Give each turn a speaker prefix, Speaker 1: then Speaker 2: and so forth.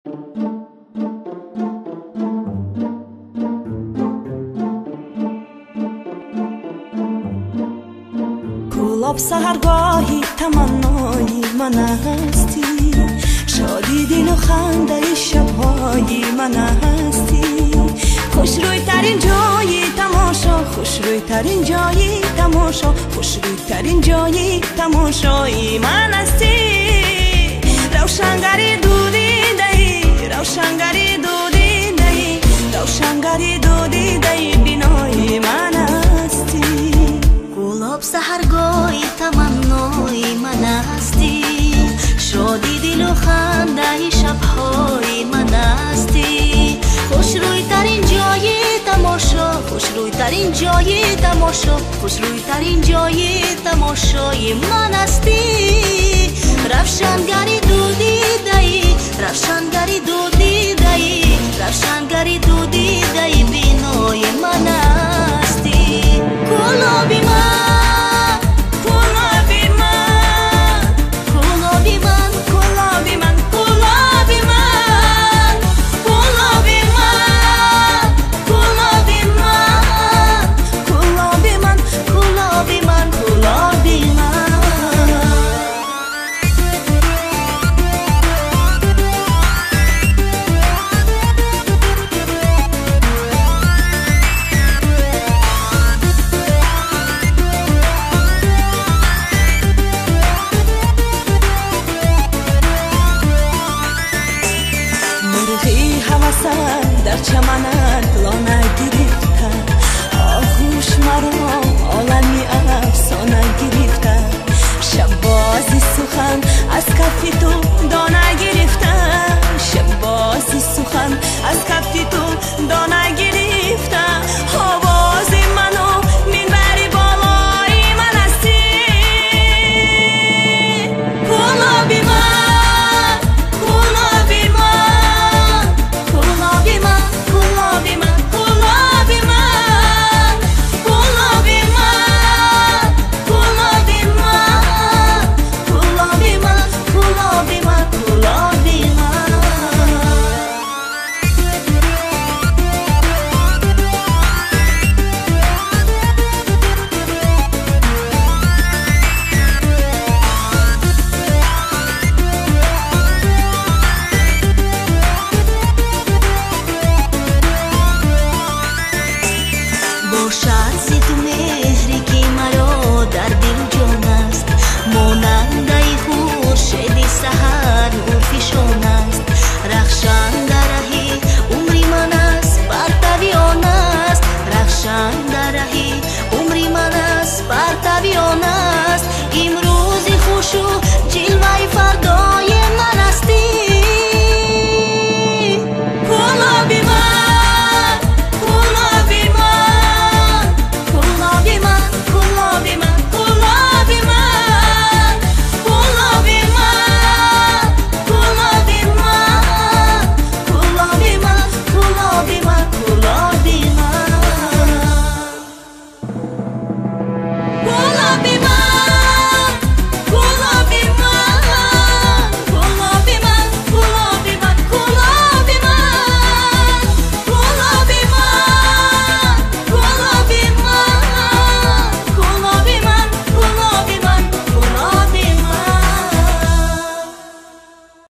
Speaker 1: گلاب سحرگاهی تمنای من هستی، شادی دل و خنده شبهای من هستی. خوش روی ترین جایی تماشا، خوش روی ترین جایی تماشا، خوش روی ترین جایی تماشای من هستی. روشنگری دودی دهی، روشنگری دودی دهی، روشنگری دودی دهی بینای من هستی.
Speaker 2: گلاب سحرگاهی تمنای من هستی، شادی دل و خنده شبهای من هستی. خوش روی ترین جایی تماشا، خوش روی ترین جایی تماشا، خوش روی ترین جایی تماشای من هستی. روشنگری دودی دهی، روشنگری دودی دهی، روشنگری دودی دهی بینای من هستی. گلابی من،
Speaker 1: گلابی من،
Speaker 2: گلابی من،
Speaker 1: گلابی من، گلابی من، گلابی من، گلابی من، گلابی من،
Speaker 2: گلابی من، گلابی من.
Speaker 1: مرغی هوسم در چمنت لانه گرفته، آغوش مرا عالمی افسانه گرفته. شب بازی سخن از کف تو دانه گرفته، شب